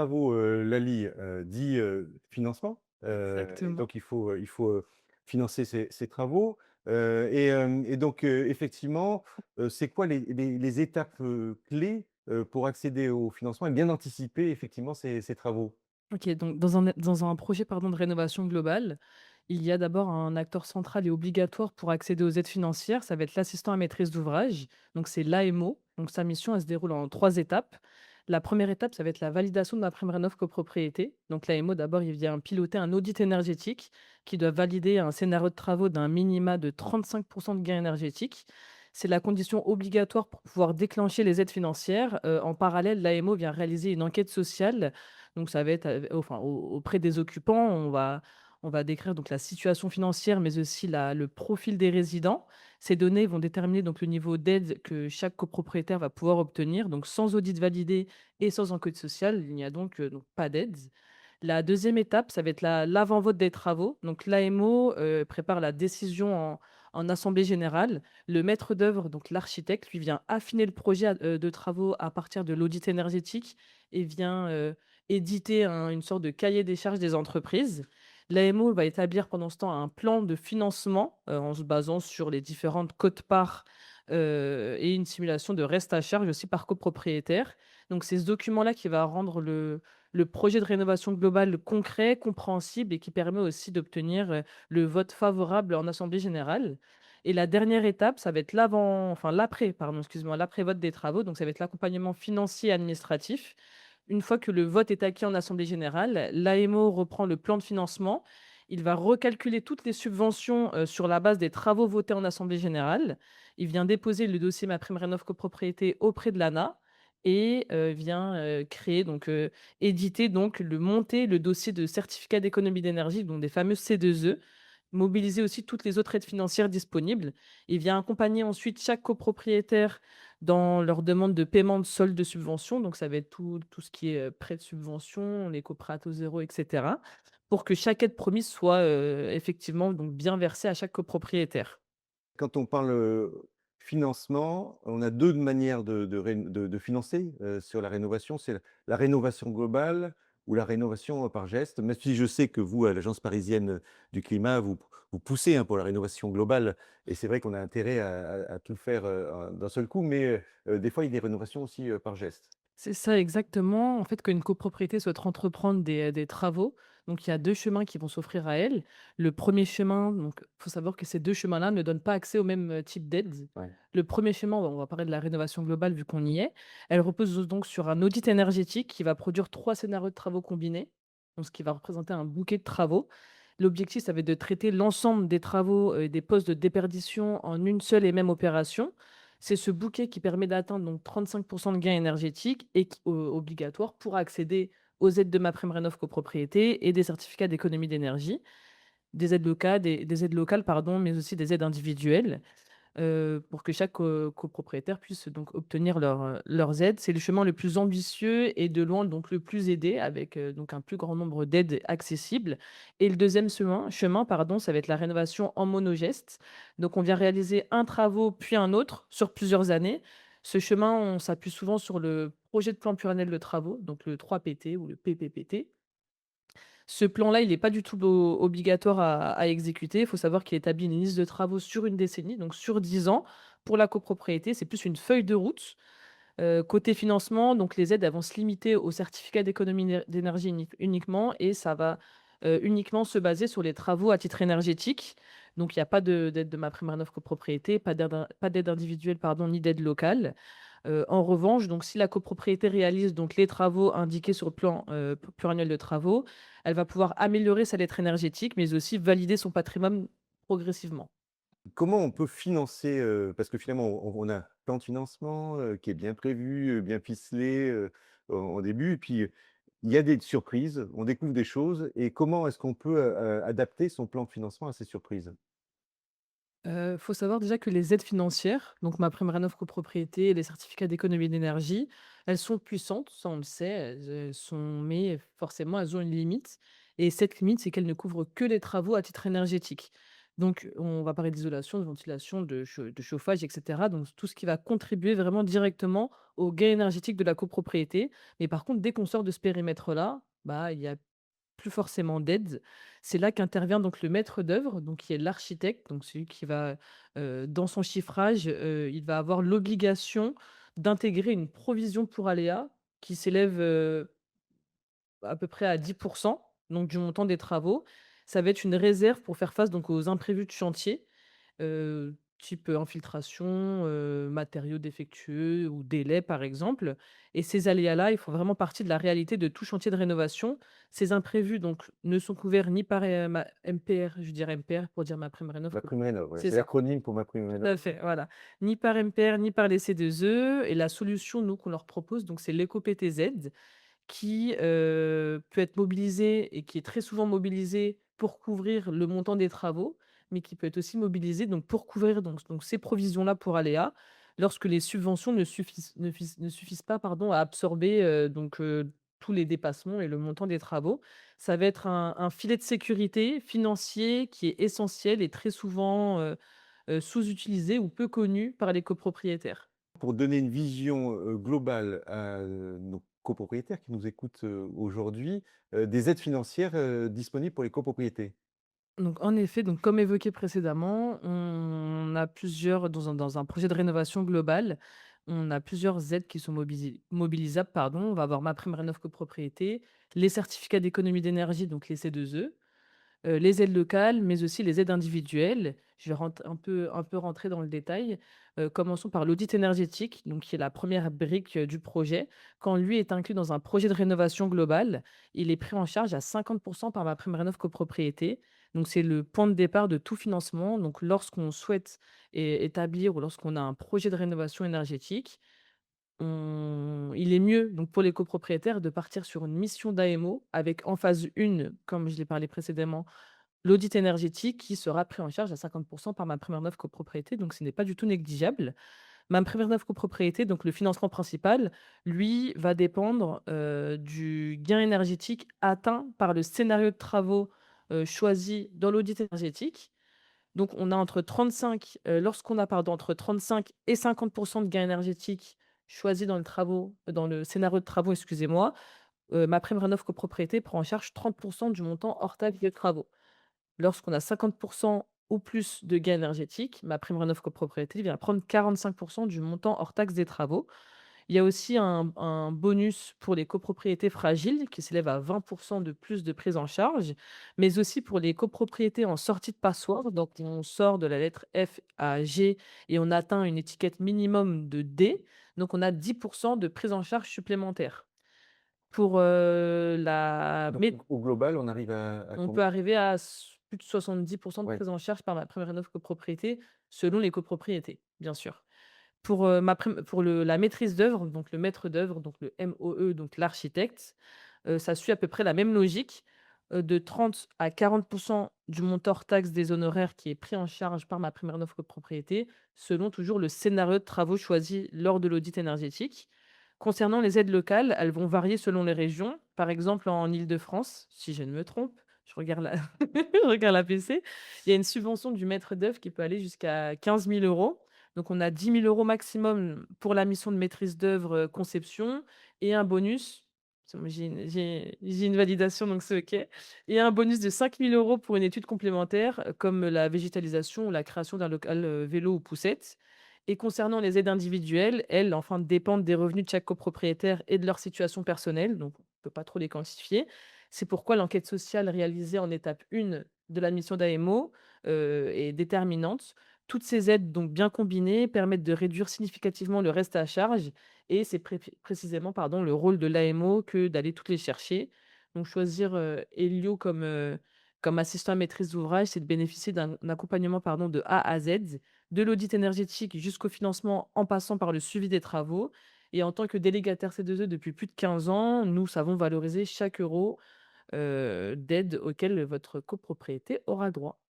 travaux, Lally, dit, financement. Exactement. Donc il faut financer ces travaux, et donc effectivement, c'est quoi les étapes, clés, pour accéder au financement et bien anticiper effectivement ces travaux? OK, donc dans un projet, pardon, de rénovation globale, il y a d'abord un acteur central et obligatoire pour accéder aux aides financières, ça va être l'assistant à maîtrise d'ouvrage, donc c'est l'AMO. Donc sa mission, elle se déroule en 3 étapes. La première étape, ça va être la validation de ma prime rénov' copropriété. Donc l'AMO, d'abord, il vient piloter un audit énergétique qui doit valider un scénario de travaux d'un minima de 35 de gain énergétique. C'est la condition obligatoire pour pouvoir déclencher les aides financières. En parallèle, l'AMO vient réaliser une enquête sociale. Donc ça va être, enfin, auprès des occupants, on va décrire donc la situation financière, mais aussi le profil des résidents. Ces données vont déterminer donc le niveau d'aide que chaque copropriétaire va pouvoir obtenir. Donc sans audit validé et sans enquête sociale, il n'y a donc pas d'aide. La deuxième étape, ça va être l'avant-vote des travaux. Donc l'AMO prépare la décision en assemblée générale. Le maître d'œuvre, donc l'architecte, lui vient affiner le projet de travaux à partir de l'audit énergétique et vient éditer une sorte de cahier des charges des entreprises. L'AMO va établir pendant ce temps un plan de financement en se basant sur les différentes quotes-parts et une simulation de reste à charge aussi par copropriétaire. Donc c'est ce document-là qui va rendre le projet de rénovation globale concret, compréhensible et qui permet aussi d'obtenir, le vote favorable en assemblée générale. Et la dernière étape, ça va être l'après, pardon, excuse-moi, l'après-vote des travaux, donc ça va être l'accompagnement financier et administratif. Une fois que le vote est acquis en assemblée générale, l'AMO reprend le plan de financement. Il va recalculer toutes les subventions, sur la base des travaux votés en assemblée générale. Il vient déposer le dossier MaPrimeRénov' copropriété auprès de l'ANA et vient, créer éditer monter le dossier de certificat d'économie d'énergie, donc des fameux C2E, mobiliser aussi toutes les autres aides financières disponibles. Il vient accompagner ensuite chaque copropriétaire dans leur demande de paiement de solde de subvention, donc ça va être tout ce qui est, prêt de subvention, les coprats à taux zéro et cetera, pour que chaque aide promise soit, effectivement donc bien versée à chaque copropriétaire. Quand on parle, financement, on a 2 manières de financer, sur la rénovation. C'est la rénovation globale ou la rénovation, par geste. Même si je sais que vous, à l'Agence parisienne, du climat, vous poussez, hein, pour la rénovation globale et c'est vrai qu'on a intérêt à tout faire, d'un seul coup, mais des fois, il y a des rénovations aussi, par geste. C'est ça exactement. En fait, quand une copropriété souhaite entreprendre des travaux, donc il y a 2 chemins qui vont s'offrir à elle. Le premier chemin, donc faut savoir que ces 2 chemins-là ne donnent pas accès au même, type d'aide. Ouais. Le premier chemin, on va parler de la rénovation globale vu qu'on y est. Elle repose donc sur un audit énergétique qui va produire 3 scénarios de travaux combinés, donc ce qui va représenter un bouquet de travaux. L'objectif, ça va être de traiter l'ensemble des travaux, et des postes de déperdition en une seule et même opération. C'est ce bouquet qui permet d'atteindre donc 35 de gains énergétiques et obligatoire pour accéder aux aides de MaPrimeRénov' copropriété et des certificats d'économie d'énergie, des aides locales pardon, mais aussi des aides individuelles. Pour que chaque copropriétaire puisse donc obtenir leurs aides. C'est le chemin le plus ambitieux et de loin donc le plus aidé avec, donc un plus grand nombre d'aides accessibles. Et le deuxième chemin pardon, ça va être la rénovation en monogeste. Donc on vient réaliser un travaux puis un autre sur plusieurs années. Ce chemin, on s'appuie souvent sur le projet de plan pluriannuel de travaux, donc le 3PT ou le PPPT. Ce plan-là, il n'est pas du tout obligatoire à exécuter. Il faut savoir qu'il établit une liste de travaux sur une décennie, donc sur 10 ans. Pour la copropriété, c'est plus une feuille de route. Côté financement, donc les aides, elles vont se limiter aux certificats d'économie d'énergie uniquement et ça va, uniquement se baser sur les travaux à titre énergétique. Donc il y a pas d'aide de MaPrimeRénov' copropriété, pas d'aide individuelle, pardon, ni d'aide locale. En revanche, donc si la copropriété réalise donc les travaux indiqués sur le plan, pluriannuel de travaux, elle va pouvoir améliorer sa lettre énergétique, mais aussi valider son patrimoine progressivement. Comment on peut financer, parce que finalement on a un plan de financement, qui est bien prévu, bien ficelé, en début et puis, il y a des surprises, on découvre des choses et comment est-ce qu'on peut, adapter son plan de financement à ces surprises? Faut savoir déjà que les aides financières, donc MaPrimeRénov' copropriété et les certificats d'économie d'énergie, elles sont puissantes, ça on le sait, elles sont mais forcément elles ont une limite et cette limite, c'est qu'elles ne couvrent que les travaux à titre énergétique. Donc on va parler d'isolation, de ventilation, de chauffage et cetera, donc tout ce qui va contribuer vraiment directement au gain énergétique de la copropriété. Mais par contre, dès qu'on sort de ce périmètre-là, bah, il y a plus forcément d'aide. C'est là qu'intervient donc le maître d'œuvre, donc qui est l'architecte, donc celui qui va, dans son chiffrage, il va avoir l'obligation d'intégrer une provision pour aléas qui s'élève, à peu près à 10, donc du montant des travaux. Ça va être une réserve pour faire face donc aux imprévus de chantier, type, infiltration, matériaux défectueux ou délais, par exemple. Et ces aléas-là, ils font vraiment partie de la réalité de tout chantier de rénovation. Ces imprévus donc ne sont couverts ni par, ma MPR, je dirais MPR pour dire MaPrimeRénov'. MaPrimeRénov', ouais, C'est c'est ça, l'acronyme pour tout MaPrimeRénov'. à fait, voilà. Ni par MPR, ni par les C2E, et la solution, nous, qu'on leur propose, donc c'est l'éco-PTZ qui, peut être mobilisé et qui est très souvent mobilisé pour couvrir le montant des travaux, mais qui peut être aussi mobilisé donc pour couvrir donc ces provisions-là pour aléas, lorsque les subventions ne suffisent pas, pardon, à absorber, tous les dépassements et le montant des travaux. Ça va être un filet de sécurité financier qui est essentiel et très souvent, sous-utilisé ou peu connu par les copropriétaires. Pour donner une vision, globale à, nos copropriétaires qui nous écoutent, aujourd'hui, des aides financières, disponibles pour les copropriétés. Donc en effet, donc comme évoqué précédemment, on a plusieurs dans un projet de rénovation globale, on a plusieurs aides qui sont mobilisables, pardon. On va avoir MaPrimeRénov' copropriété, les certificats d'économie d'énergie, donc les C2E, les aides locales, mais aussi les aides individuelles. Je vais un peu rentrer dans le détail. Commençons par l'audit énergétique, donc qui est la première brique, du projet. Quand lui est inclus dans un projet de rénovation globale, il est pris en charge à 50 par MaPrimeRénov' copropriété. Donc c'est le point de départ de tout financement. Donc lorsqu'on souhaite établir ou lorsqu'on a un projet de rénovation énergétique, il est mieux donc pour les copropriétaires de partir sur une mission d'AMO avec en phase 1, comme je l'ai parlé précédemment, l'audit énergétique qui sera pris en charge à 50 par MaPrimeRénov' copropriété, donc ce n'est pas du tout négligeable. MaPrimeRénov' copropriété, donc le financement principal, lui, va dépendre, du gain énergétique atteint par le scénario de travaux, choisi dans l'audit énergétique. Donc on a lorsqu'on a, pardon, entre 35 et 50 de gain énergétique choisi dans le scénario de travaux, excusez-moi, MaPrimeRénov' copropriété prend en charge 30 du montant hors taxe de travaux. Lorsqu'on a 50 ou plus de gains énergétiques, MaPrimeRénov' copropriété vient prendre 45 du montant hors taxe des travaux. Il y a aussi un bonus pour les copropriétés fragiles qui s'élève à 20 de plus de prise en charge, mais aussi pour les copropriétés en sortie de passoire. Donc on sort de la lettre F à G et on atteint une étiquette minimum de D, donc on a 10 de prise en charge supplémentaire. Pour, la Donc mét au global, on arrive à on com peut arriver à plus de 70 de ouais. prise en charge par MaPrimeRénov' copropriété, selon les copropriétés, bien sûr. Pour la maîtrise d'œuvre, donc le maître d'œuvre, donc le MOE, donc l'architecte, ça suit à peu près la même logique, de 30 à 40 du montant hors taxe des honoraires qui est pris en charge par MaPrimeRénov' copropriété, selon toujours le scénario de travaux choisi lors de l'audit énergétique. Concernant les aides locales, elles vont varier selon les régions. Par exemple, en Île-de-France, si je ne me trompe, je regarde la je regarde la PC, il y a une subvention du maître d'œuvre qui peut aller jusqu'à 15 000 €. Donc on a 10 000 € maximum pour la mission de maîtrise d'œuvre, conception, et un bonus, c'est bon, j'ai une validation donc c'est OK, et un bonus de 5 000 € pour une étude complémentaire, comme la végétalisation ou la création d'un local, vélo ou poussette. Et concernant les aides individuelles, elles, enfin, dépendent des revenus de chaque copropriétaire et de leur situation personnelle, donc on ne peut pas trop les quantifier. C'est pourquoi l'enquête sociale réalisée en étape 1 de la mission d'AMO, est déterminante. Toutes ces aides, donc bien combinées, permettent de réduire significativement le reste à charge, et c'est précisément, pardon, le rôle de l'AMO que d'aller toutes les chercher. Donc choisir, Elio comme assistant à maîtrise d'ouvrage, c'est de bénéficier d'un accompagnement, pardon, de A à Z, de l'audit énergétique jusqu'au financement en passant par le suivi des travaux. Et en tant que délégataire C2E depuis plus de 15 ans, nous savons valoriser chaque euro, d'aide auquel votre copropriété aura droit.